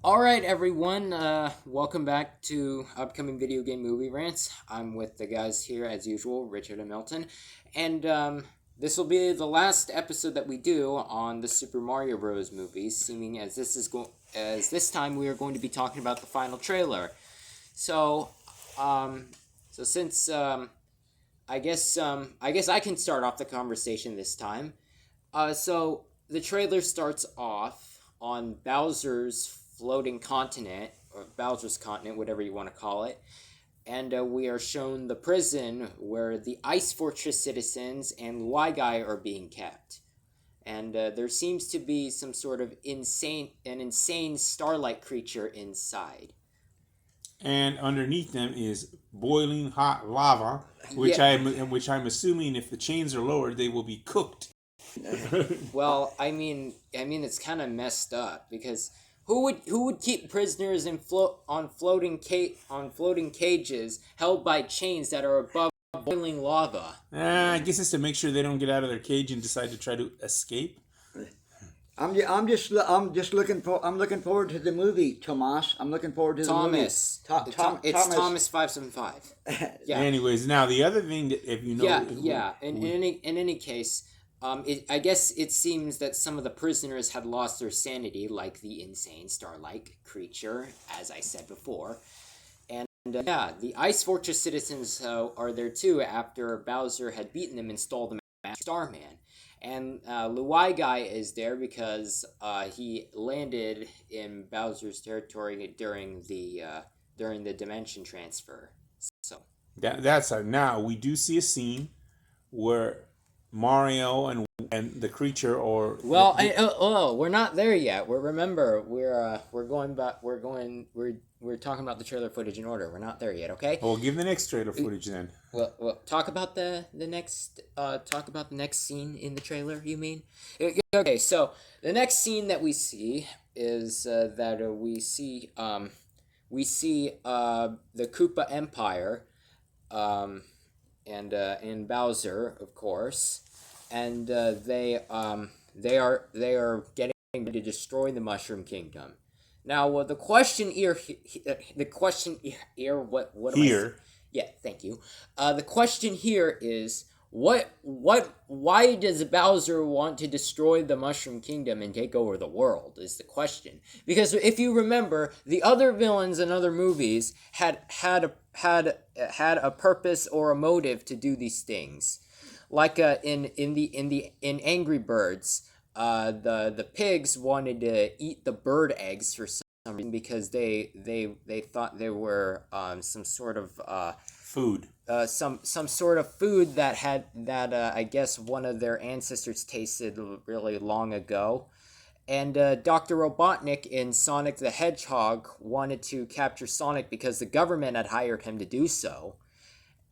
All right, everyone. Welcome back to upcoming video game movie rants. I'm with the guys here as usual, Richard and Milton, and this will be the last episode that we do on the Super Mario Bros. Movies. Seeming as this time we are going to be talking about the final trailer. So, since I guess I can start off the conversation this time. So the trailer starts off on Bowser's floating continent, or Bowser's continent, whatever you want to call it. And we are shown the prison where the Ice Fortress citizens and Luigi are being kept. And there seems to be some sort of insane starlight creature inside. And underneath them is boiling hot lava, which I'm assuming if the chains are lowered, they will be cooked. Well, I mean, it's kind of messed up because who would keep prisoners on floating cages held by chains that are above boiling lava? I guess it's to make sure they don't get out of their cage and decide to try to escape. I'm looking forward to the movie, Tomas. I'm looking forward to the movie. It's Thomas 575. Yeah. Anyways, now the other thing that if you know. Yeah. In any case. I guess it seems that some of the prisoners had lost their sanity, like the insane starlight creature, as I said before. And the Ice Fortress citizens are there too after Bowser had beaten them and stole them as Starman. And Luigi is there because he landed in Bowser's territory during the dimension transfer. So now we do see a scene where Mario and the creature, or we're not there yet. We're talking about the trailer footage in order. We're not there yet, okay? Well, give the next trailer footage then. Well, talk about the next scene in the trailer. You mean? Okay, so the next scene that we see is that we see the Koopa Empire, and Bowser, of course, and they are getting ready to destroy the Mushroom Kingdom. Now, the question here, what am I saying? Yeah, thank you. The question here is why does Bowser want to destroy the Mushroom Kingdom and take over the world is the question. Because if you remember, the other villains in other movies had a purpose or a motive to do these things. Like in Angry Birds, the pigs wanted to eat the bird eggs for some reason because they thought they were some sort of food. Some sort of food that I guess one of their ancestors tasted really long ago. And Dr. Robotnik in Sonic the Hedgehog wanted to capture Sonic because the government had hired him to do so.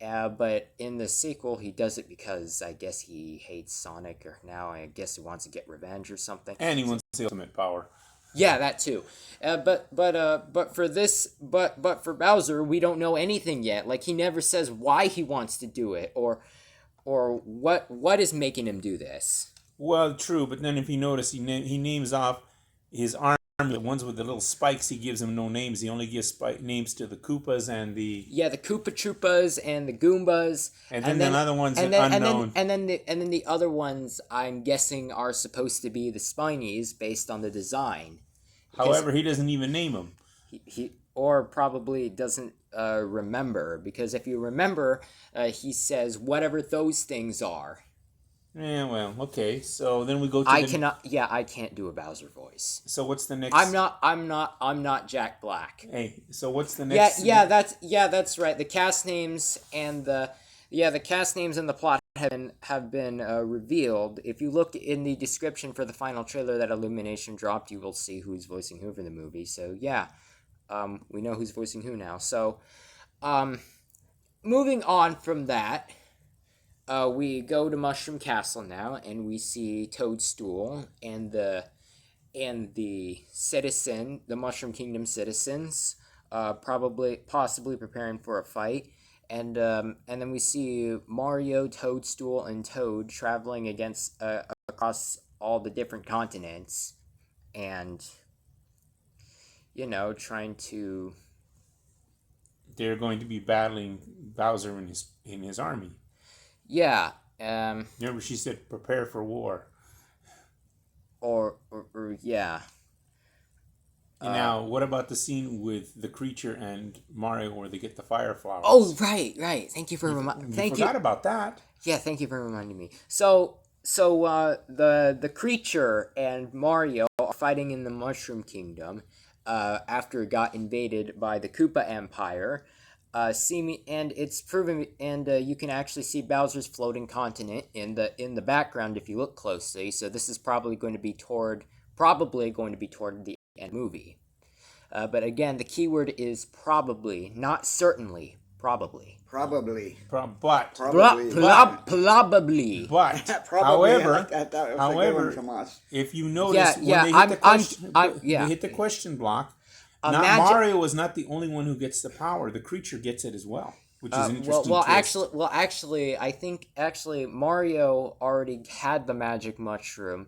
But in the sequel, he does it because I guess he hates Sonic, or now I guess he wants to get revenge or something. And he wants the ultimate power. Yeah, that too. But for Bowser, we don't know anything yet. Like, he never says why he wants to do it, or what is making him do this. Well, true, but then if you notice, he names off his army. The ones with the little spikes, he gives them no names. He only gives names to the Koopas and the Koopa Troopas and the Goombas, and then the other ones unknown. And then the other ones, I'm guessing, are supposed to be the Spinies based on the design. However, he doesn't even name them. He or probably doesn't remember, because if you remember, he says whatever those things are. Yeah, well, okay. So then we go to I can't do a Bowser voice. So what's the next? I'm not Jack Black. Hey, so what's the next? That's right. The cast names and the plot have been revealed. If you look in the description for the final trailer that Illumination dropped, you will see who's voicing who for the movie. So yeah, we know who's voicing who now. So, moving on from that. We go to Mushroom Castle now, and we see Toadstool and the Mushroom Kingdom citizens, possibly preparing for a fight, and then we see Mario, Toadstool, and Toad traveling across all the different continents, and trying to. They're going to be battling Bowser in his army. Yeah. Remember, she said, "Prepare for war." Or yeah. Now, what about the scene with the creature and Mario where they get the fire flowers? Oh, right. Thank you for You forgot about that. Yeah, thank you for reminding me. So the creature and Mario are fighting in the Mushroom Kingdom, after it got invaded by the Koopa Empire. And it's proven, and you can actually see Bowser's floating continent in the background if you look closely. So this is probably going to be toward the end of the movie. But again, the keyword is probably, not certainly. Probably. Probably. But. Probably. Probably. But. Probably. However, if you notice, when they hit the question block, Mario is not the only one who gets the power. The creature gets it as well, which is an interesting twist. Actually, I think Mario already had the magic mushroom.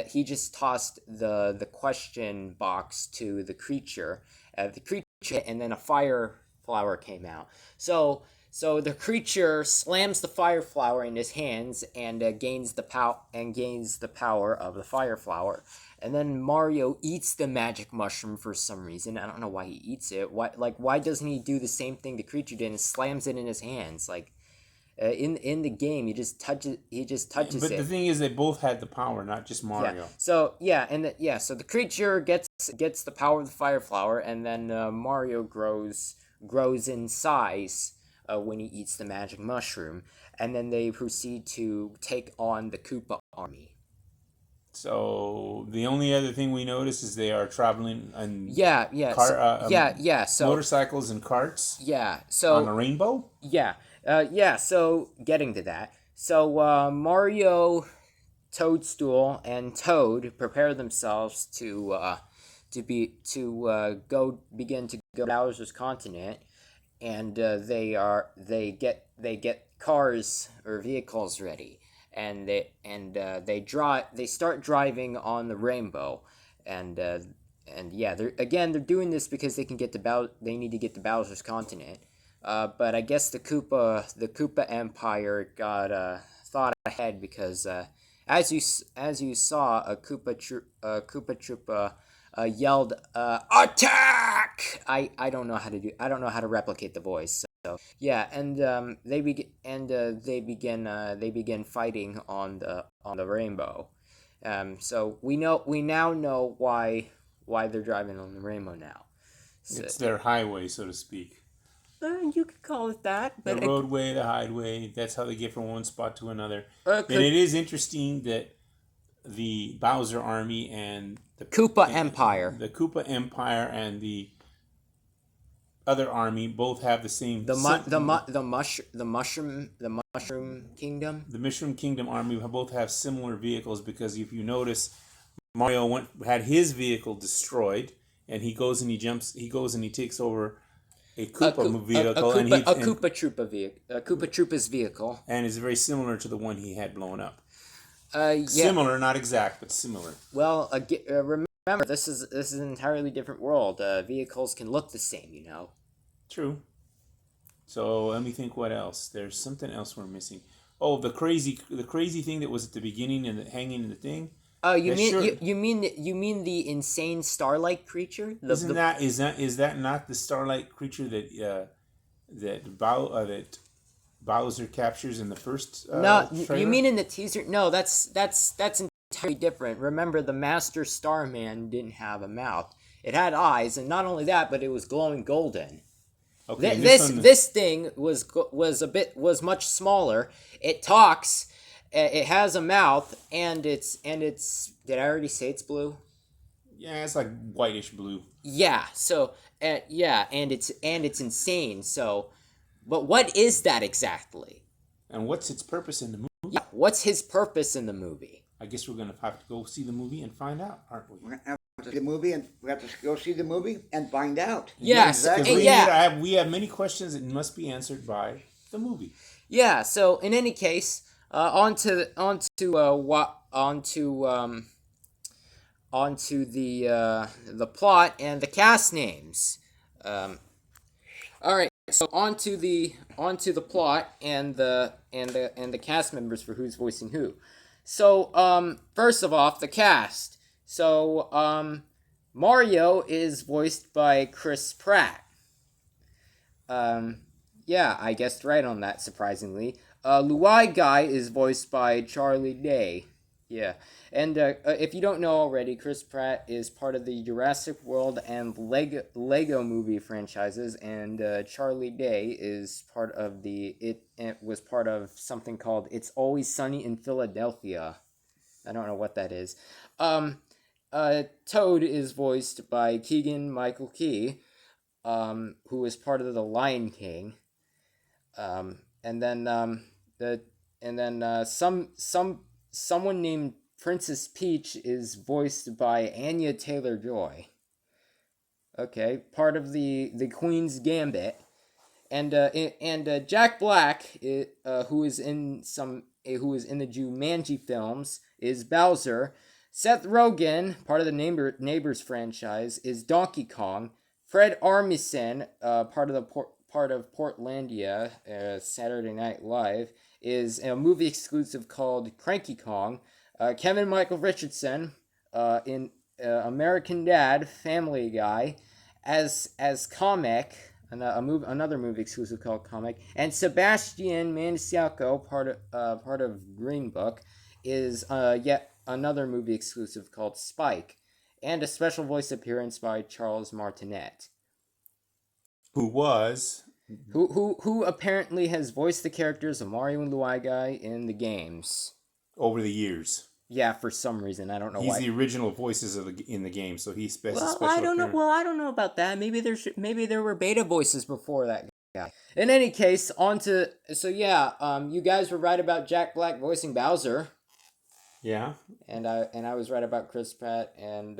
He just tossed the question box to the creature. And then a fire flower came out. So the creature slams the fire flower in his hands and gains the power of the fire flower. And then Mario eats the magic mushroom for some reason. I don't know why he eats it. Why doesn't he do the same thing the creature did and slams it in his hands? In the game, he just touches it. But the thing is, they both had the power, not just Mario. Yeah. So so the creature gets the power of the fire flower, and then Mario grows in size when he eats the magic mushroom, and then they proceed to take on the Koopa army. So the only other thing we notice is they are traveling on motorcycles and carts. Yeah, so on a rainbow. So getting to that, so Mario, Toadstool, and Toad prepare themselves to begin to go to Bowser's continent, and they get cars or vehicles ready. And they start driving on the rainbow, and they're doing this because they need to get to Bowser's continent. But I guess the Koopa Empire got thought ahead because as you saw, a Koopa Troopa yelled attack. I don't know how to replicate the voice. So yeah, and they begin fighting on the rainbow. So we now know why they're driving on the rainbow now. So, it's their highway, so to speak. You could call it that. But the roadway, the highway. That's how they get from one spot to another. And it is interesting that the Bowser army and the Koopa Empire and the other army both have the same. The Mushroom Kingdom. The Mushroom Kingdom army both have similar vehicles because if you notice, Mario had his vehicle destroyed, and he goes and he takes over a Koopa vehicle, a Koopa Troopa's vehicle, and it's very similar to the one he had blown up. Similar, not exact, but similar. Well, remember, this is an entirely different world. Vehicles can look the same, you know. True. So let me think. What else? There's something else we're missing. Oh, the crazy thing that was at the beginning and hanging in the thing. Oh, you mean the insane starlight creature? Is that not the starlight creature that Bowser captures in the first No, trailer? You mean in the teaser? No, that's entirely different. Remember, the Master Starman didn't have a mouth. It had eyes, and not only that, but it was glowing golden. Okay, this thing was much smaller. It talks. It has a mouth, and it's. Did I already say it's blue? Yeah, it's like whitish blue. Yeah. So and it's insane. So, but what is that exactly? And what's its purpose in the movie? Yeah. What's his purpose in the movie? I guess we're gonna have to go see the movie and find out, aren't we? We're gonna have to see the movie, and we have to go see the movie and find out. Yes, exactly. We have many questions that must be answered by the movie. Yeah. So in any on onto the plot and the cast names. All right, so onto the plot and the cast members for who's voicing who. So first of all, the cast. So Mario is voiced by Chris Pratt. Yeah, I guessed right on that, surprisingly. Luigi is voiced by Charlie Day. Yeah, and if you don't know already, Chris Pratt is part of the Jurassic World and Lego movie franchises, and Charlie Day is part of it was part of something called It's Always Sunny in Philadelphia. I don't know what that is. Toad is voiced by Keegan-Michael Key, who is part of the Lion King. Someone named Princess Peach is voiced by Anya Taylor-Joy. Okay, part of the Queen's Gambit, and Jack Black, who is in the Jumanji films, is Bowser. Seth Rogen, part of the Neighbors franchise, is Donkey Kong. Fred Armisen, part of Portlandia, Saturday Night Live, is a movie exclusive called Cranky Kong. Michael Richardson, in American Dad, Family Guy, as Kamek, another movie exclusive called Kamek, and Sebastian Maniscalco, part of Green Book, is yet another movie exclusive called Spike, and a special voice appearance by Charles Martinet, who apparently has voiced the characters of Mario and Luigi in the games over the years. Yeah, for some reason, I don't know why. He's the original voices in the game, so he's special. I don't know. Well, I don't know about that. Maybe there were beta voices before that guy. In any case, you guys were right about Jack Black voicing Bowser. Yeah. And I was right about Chris Pratt and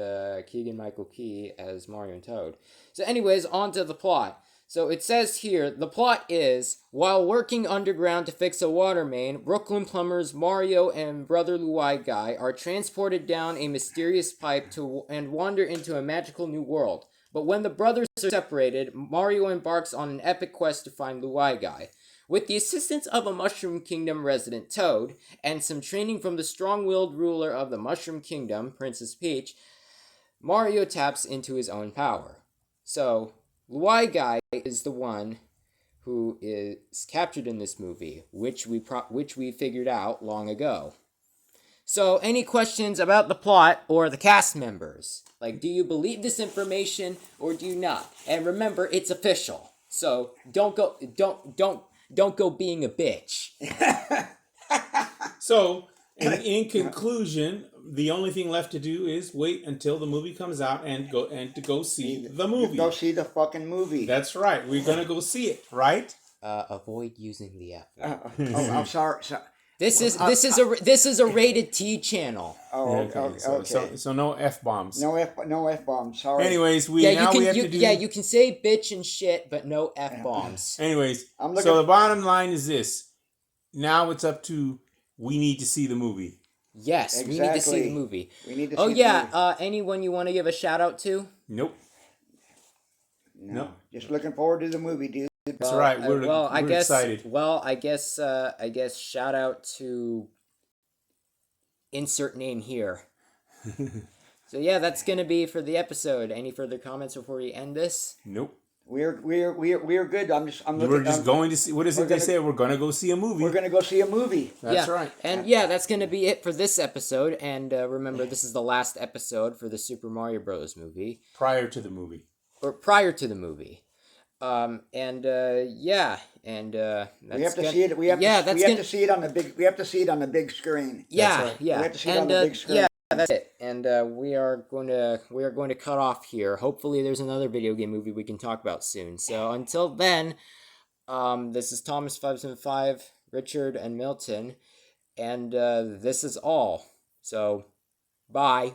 Keegan-Michael Key as Mario and Toad. So anyways, on to the plot. So it says here, the plot is, while working underground to fix a water main, Brooklyn plumbers Mario and brother Luigi are transported down a mysterious pipe and wander into a magical new world. But when the brothers are separated, Mario embarks on an epic quest to find Luigi. With the assistance of a Mushroom Kingdom resident Toad, and some training from the strong-willed ruler of the Mushroom Kingdom, Princess Peach, Mario taps into his own power. So, Luigi is the one who is captured in this movie, which we figured out long ago. So, any questions about the plot or the cast members? Like, do you believe this information or do you not? And remember, it's official. So, don't go being a bitch. So, in conclusion, the only thing left to do is wait until the movie comes out and to go see the movie. Go see the fucking movie. That's right. We're gonna go see it, right? Avoid using the F. I'm sorry. This is a rated T channel. Oh, okay. So no F-bombs. No F-bombs. Sorry. Anyways, you can say bitch and shit, but no F-bombs. Anyways, so the bottom line is this: now it's up to we need to see the movie. Yes, exactly. We need to see the movie. We need to. See the movie. Anyone you want to give a shout out to? Nope. No. Just looking forward to the movie, dude. That's right. We're excited. Well, I guess shout out to insert name here. So yeah, that's gonna be for the episode. Any further comments before we end this? Nope. We're good. We're just going to see. What is it they say? We're gonna go see a movie. We're gonna go see a movie. That's right. And that's gonna be it for this episode. And remember, this is the last episode for the Super Mario Bros. Movie. Prior to the movie. Or prior to the movie. We have to see it. We have to see it on the big. We have to see it on the big screen. Yeah, right. Yeah. We have to see it on the big screen. Yeah, that's it. And we are going to cut off here. Hopefully, there's another video game movie we can talk about soon. So until then, this is Thomas 575, Richard, and Milton, and this is all. So, bye.